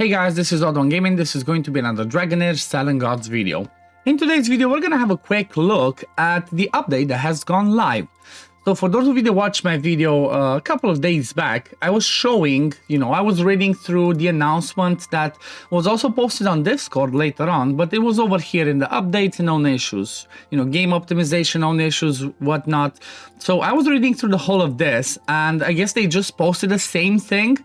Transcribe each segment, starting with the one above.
Hey guys, this is OddOneGaming. This is going to be another Dragonheir SilentGods video. In today's video, we're going to have a quick look at the update that has gone live. So for those of you that watched my video a couple of days back, I was showing, I was reading through the announcement that was also posted on Discord later on, but it was over here in the updates and on issues, game optimization on issues, whatnot. So I was reading through the whole of this, and I guess they just posted the same thing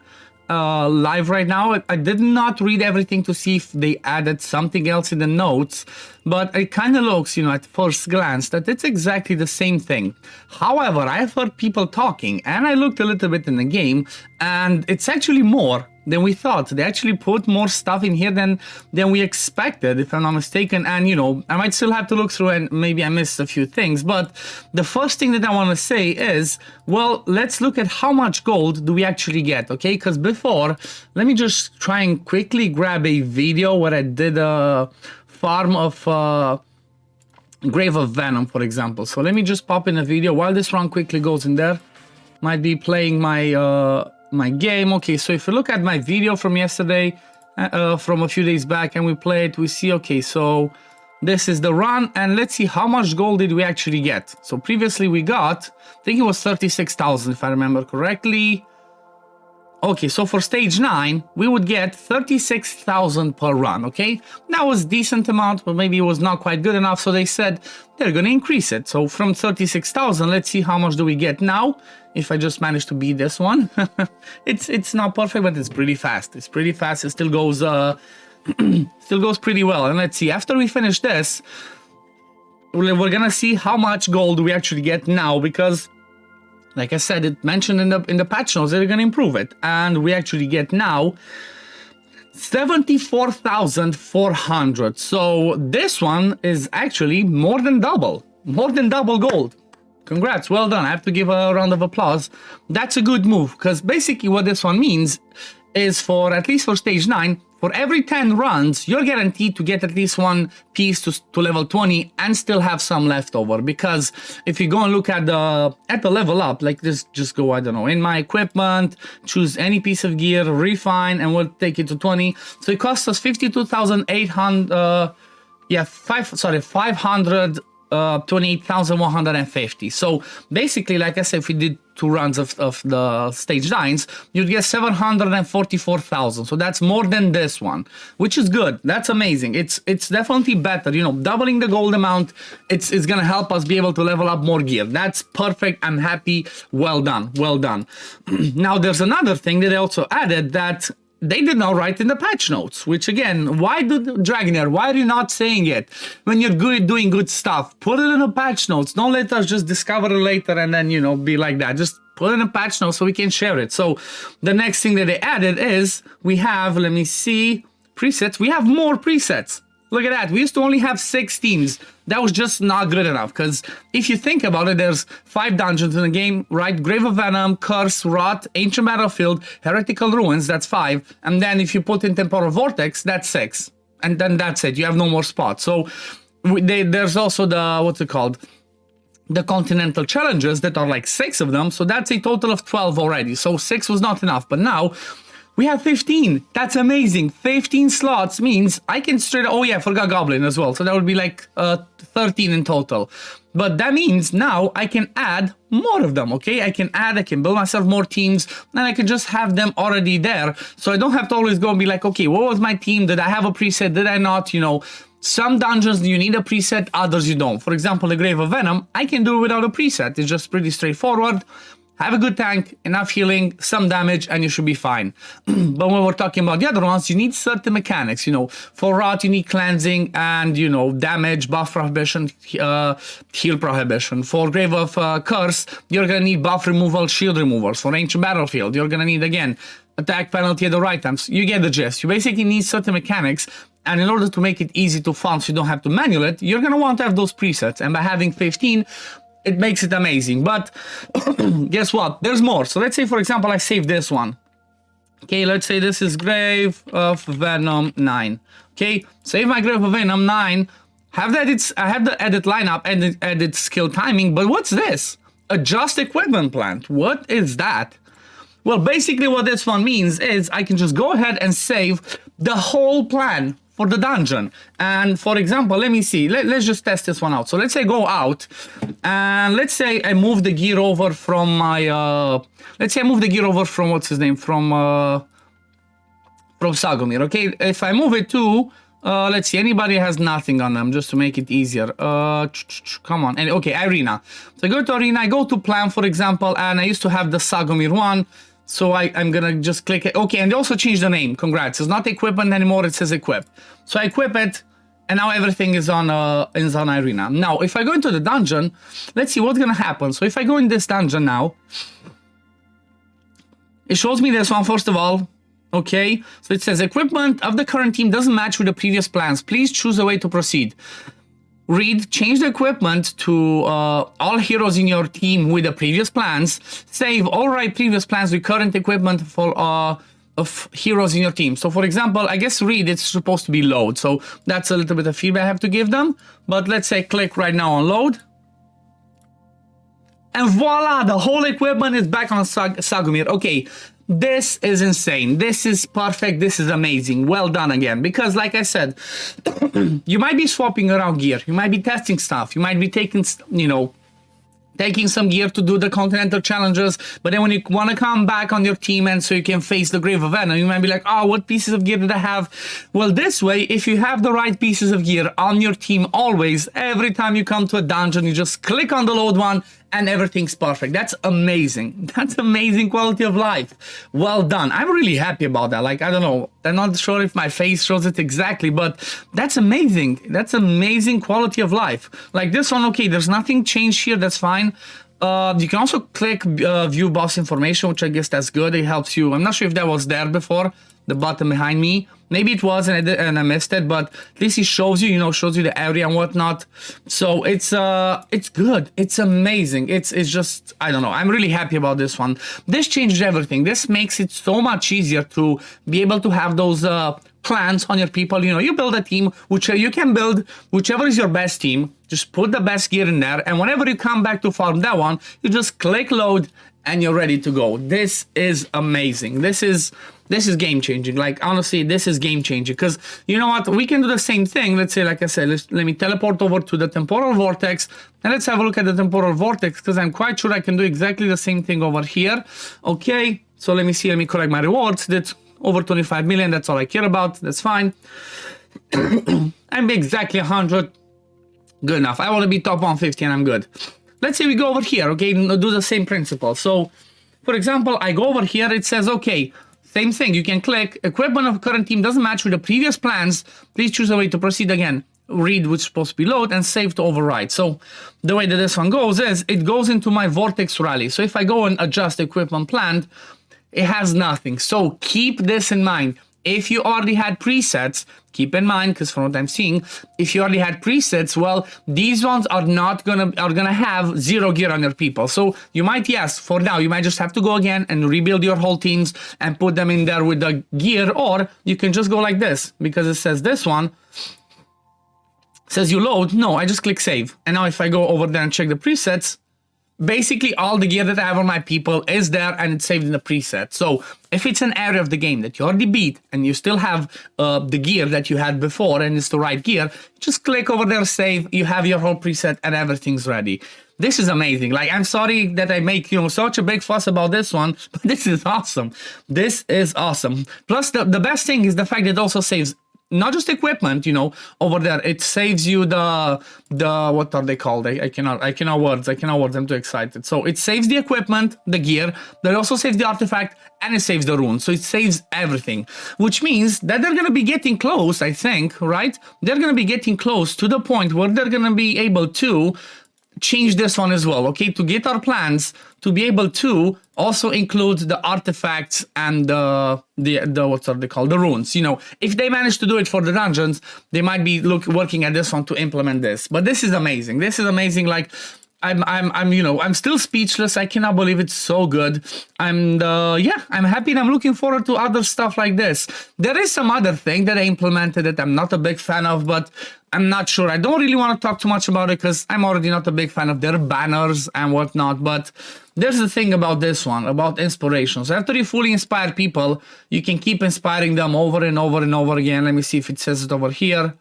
live right now. I did not read everything to see if they added something else in the notes, but it kind of looks, at first glance, that it's exactly the same thing. However, I have heard people talking, and I looked a little bit in the game, and it's actually more than we thought. They actually put more stuff in here than we expected, if I'm not mistaken. And I might still have to look through and maybe I missed a few things, but the first thing that I want to say is, well, let's look at how much gold do we actually get, okay? Because before, let me just try and quickly grab a video where I did a farm of Grave of Venom, for example. So let me just pop in a video while this run quickly goes in there. Might be playing my game. Okay, so if you look at my video from yesterday, from a few days back, and we play it, we see, okay, so this is the run, and let's see how much gold did we actually get. So previously we got, I think it was 36,000 if I remember correctly. Okay, so for stage 9, we would get 36,000 per run, okay? That was a decent amount, but maybe it was not quite good enough, so they said they're gonna increase it. So from 36,000, let's see how much do we get now, if I just manage to beat this one. It's not perfect, but it's pretty fast. It's pretty fast, it still goes, still goes pretty well. And let's see, after we finish this, we're gonna see how much gold we actually get now, because like I said, it mentioned in the patch notes that they're gonna improve it, and we actually get now 74,400. So this one is actually more than double gold. Congrats, well done. I have to give a round of applause. That's a good move, because basically what this one means is, for at least for stage 9, for every 10 runs, you're guaranteed to get at least one piece to level 20 and still have some left over. Because if you go and look at the level up, like just go, I don't know, in my equipment, choose any piece of gear, refine, and we'll take it to 20. So it costs us 52,800, 528,150. So basically, like I said, if we did 2 runs of the stage 9s, you'd get 744,000. So that's more than this one, which is good. That's amazing. It's definitely better. Doubling the gold amount, it's gonna help us be able to level up more gear. That's perfect. I'm happy. Well done. Well done. Now there's another thing that they also added that they did not write in the patch notes, which again, why do Dragonheir? Why are you not saying it when you're doing good stuff? Put it in the patch notes. Don't let us just discover it later and then, be like that. Just put it in a patch notes so we can share it. So the next thing that they added is we have, let me see, presets. We have more presets. Look at that. We used to only have 6 teams. That was just not good enough, because if you think about it, there's 5 dungeons in the game, right? Grave of Venom, Curse, Rot, Ancient Battlefield, Heretical Ruins, that's 5. And then if you put in Temporal Vortex, that's 6. And then that's it. You have no more spots. So there's also the, what's it called? The Continental Challenges that are like 6 of them. So that's a total of 12 already. So 6 was not enough. But now we have 15. That's amazing. 15 slots means I can oh yeah, I forgot Goblin as well. So that would be like 13 in total. But that means now I can add more of them, okay? I can build myself more teams, and I can just have them already there. So I don't have to always go and be like, okay, what was my team? Did I have a preset? Did I not? Some dungeons you need a preset, others you don't. For example, the Grave of Venom, I can do it without a preset. It's just pretty straightforward. Have a good tank, enough healing, some damage, and you should be fine. But when we're talking about the other ones, you need certain mechanics. For Rot, you need cleansing and, damage, buff prohibition, heal prohibition. For Grave of Curse, you're going to need buff removal, shield removals. For Ancient Battlefield, you're going to need, again, attack penalty at the right times. You get the gist. You basically need certain mechanics, and in order to make it easy to farm so you don't have to manual it, you're going to want to have those presets. And by having 15, it makes it amazing. But guess what? There's more. So let's say, for example, I save this one. Okay, let's say this is Grave of Venom 9. Okay, save my Grave of Venom 9. I have the edit lineup and edit skill timing. But what's this? Adjust equipment plant. What is that? Well, basically what this one means is I can just go ahead and save the whole plan for the dungeon. And for example, let me see, let's just test this one out. So let's say go out, and let's say I move the gear over from my let's say I move the gear over from, what's his name, from Sagomir. Okay, if I move it to let's see, anybody has nothing on them, just to make it easier. Come on. And okay, arena. So I go to arena, I go to plan, for example, and I used to have the Sagomir one. So I'm gonna just click it. Okay, and they also changed the name. Congrats. It's not equipment anymore, it says equip. So I equip it, and now everything is on arena. Now, if I go into the dungeon, let's see what's gonna happen. So if I go in this dungeon now, it shows me this one first of all. Okay, so it says equipment of the current team doesn't match with the previous plans. Please choose a way to proceed. Read, change the equipment to all heroes in your team with the previous plans. Save, overwrite previous plans with current equipment for of heroes in your team. So for example, I guess read, it's supposed to be load. So that's a little bit of feedback I have to give them. But let's say click right now on load. And voila, the whole equipment is back on Sagomir. Okay, this is insane. This is perfect. This is amazing. Well done again. Because like I said, you might be swapping around gear. You might be testing stuff. You might be taking, you know, taking some gear to do the continental challenges, but then when you want to come back on your team and so you can face the Grave of Venom, you might be like, oh, what pieces of gear did I have? Well, this way, if you have the right pieces of gear on your team always, every time you come to a dungeon, you just click on the load one and everything's perfect. That's amazing. That's amazing quality of life. Well done. I'm really happy about that. Like, I don't know, I'm not sure if my face shows it exactly, but that's amazing. That's amazing quality of life. Like this one, okay, there's nothing changed here, that's fine. You can also click view boss information, which I guess that's good. It helps you. I'm not sure if that was there before, the button behind me. Maybe it was and I missed it, but at least it shows you, you know, shows you the area and whatnot. So it's good. It's amazing. It's just, I don't know. I'm really happy about this one. This changed everything. This makes it so much easier to be able to have those plans on your people. You know, you build a team, which you can build whichever is your best team. Just put the best gear in there, and whenever you come back to farm that one, you just click load and you're ready to go. This is amazing. This is game changing. Like, honestly, this is game changing, because you know what, we can do the same thing. Let's say, like I said, let me teleport over to the temporal vortex, and let's have a look at the temporal vortex, because I'm quite sure I can do exactly the same thing over here. Okay, so let me see, let me correct my rewards. That's over 25 million. That's all I care about. That's fine. I'm exactly 100. Good enough. I want to be top 150 and I'm good. Let's say we go over here, okay, do the same principle. So, for example, I go over here, it says, okay, same thing, you can click, equipment of current team doesn't match with the previous plans, please choose a way to proceed again. Read, which is supposed to be load, and save to override. So, the way that this one goes is, it goes into my Vortex Rally. So if I go and adjust equipment planned, it has nothing. So keep this in mind. If you already had presets, keep in mind, because from what I'm seeing, if you already had presets, well, these ones are gonna have 0 gear on your people. So you might, yes, for now, you might just have to go again and rebuild your whole teams and put them in there with the gear, or you can just go like this, because it says this one says you load. No, I just click save. And now if I go over there and check the presets, basically all the gear that I have on my people is there and it's saved in the preset. So if it's an area of the game that you already beat and you still have the gear that you had before and it's the right gear, just click over there, save, you have your whole preset and everything's ready. This is amazing. Like, I'm sorry that I make, you know, such a big fuss about this one, but this is awesome. This is awesome. Plus the best thing is the fact that it also saves not just equipment, you know, over there. It saves you the what are they called? I cannot words. I'm too excited. So it saves the equipment, the gear, but it also saves the artifact, and it saves the runes. So it saves everything, which means that they're gonna be getting close, I think, right? They're gonna be getting close to the point where they're gonna be able to change this one as well, okay? To get our plans to be able to also include the artifacts and the what are they called, the runes. You know, if they manage to do it for the dungeons, they might be working at this one to implement this. But this is amazing. This is amazing. Like, I'm still speechless. I cannot believe it's so good. I'm happy and I'm looking forward to other stuff like this. There is some other thing that I implemented that I'm not a big fan of, but I'm not sure. I don't really want to talk too much about it because I'm already not a big fan of their banners and whatnot. But there's the thing about this one, about inspiration. So after you fully inspire people, you can keep inspiring them over and over and over again. Let me see if it says it over here.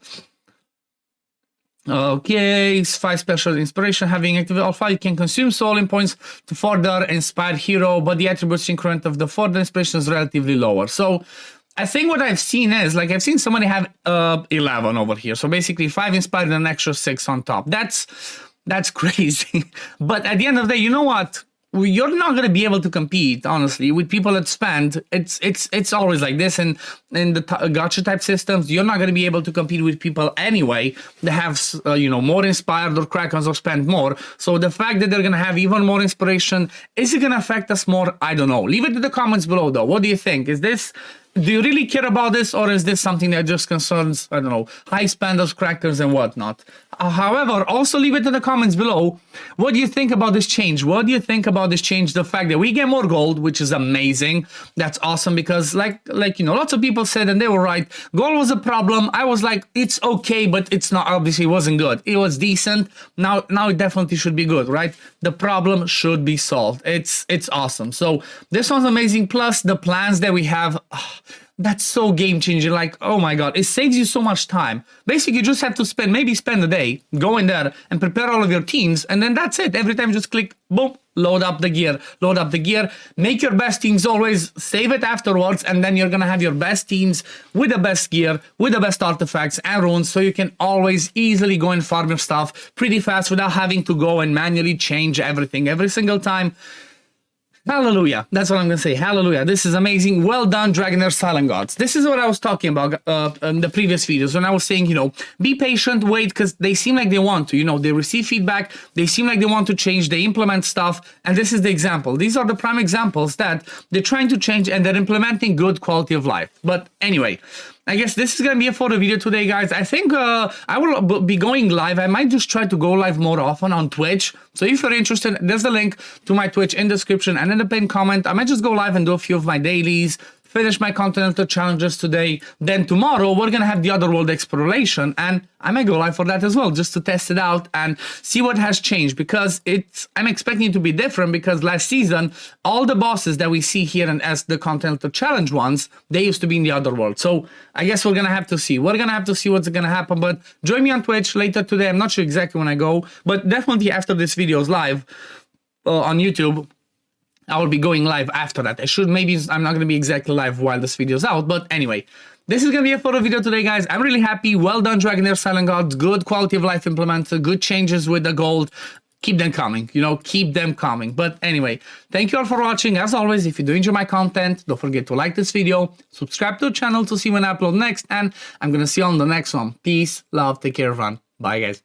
Okay, 5 special inspiration. Having activated all 5, you can consume soul points to further inspired hero, but the attributes increment of the further inspiration is relatively lower. So I think what I've seen is, like, I've seen somebody have 11 over here. So basically 5 inspired and an extra 6 on top. That's crazy. But at the end of the day, you know what? You're not going to be able to compete, honestly, with people that spend. It's always like this, and in the gacha type systems, you're not going to be able to compete with people anyway that have more inspired or krakens or spend more. So the fact that they're going to have even more inspiration, is it going to affect us more? I don't know. Leave it in the comments below, though. What do you think? Do you really care about this, or is this something that just concerns, I don't know, high spenders, crackers, and whatnot? However, also leave it in the comments below. What do you think about this change? What do you think about this change? The fact that we get more gold, which is amazing. That's awesome because, like lots of people said, and they were right. Gold was a problem. I was like, it's okay, but it's not. Obviously, it wasn't good. It was decent. Now it definitely should be good, right? The problem should be solved. It's awesome. So this one's amazing. Plus the plans that we have. That's so game changing. Like, oh my god, it saves you so much time. Basically, you just have to spend a day, go in there and prepare all of your teams, and then that's it. Every time you just click, boom, load up the gear, make your best teams always, save it afterwards, and then you're gonna have your best teams with the best gear, with the best artifacts and runes, so you can always easily go and farm your stuff pretty fast without having to go and manually change everything every single time. Hallelujah. That's what I'm going to say. Hallelujah. This is amazing. Well done, Dragonheir SilentGods. This is what I was talking about in the previous videos when I was saying, be patient, wait, because they seem like they want to. They receive feedback. They seem like they want to change. They implement stuff. And this is the example. These are the prime examples that they're trying to change and they're implementing good quality of life. But anyway, I guess this is going to be it for the video today, guys. I think I will be going live. I might just try to go live more often on Twitch. So if you're interested, there's a link to my Twitch in the description and in the pinned comment. I might just go live and do a few of my dailies, finish my continental challenges today. Then tomorrow, we're going to have the Otherworld exploration. And I might go live for that as well, just to test it out and see what has changed. Because I'm expecting it to be different because last season, all the bosses that we see here and as the continental challenge ones, they used to be in the Otherworld. So I guess we're going to have to see. We're going to have to see what's going to happen. But join me on Twitch later today. I'm not sure exactly when I go, but definitely after this video is live on YouTube. I will be going live after that. I'm not going to be exactly live while this video is out, but anyway, this is going to be it for the video today, guys. I'm really happy. Well done, Dragonheir SilentGods. Good quality of life implemented, good changes with the gold. Keep them coming, keep them coming. But anyway, thank you all for watching. As always, if you do enjoy my content, don't forget to like this video, subscribe to the channel to see when I upload next, and I'm going to see you on the next one. Peace, love, take care, everyone. Bye, guys.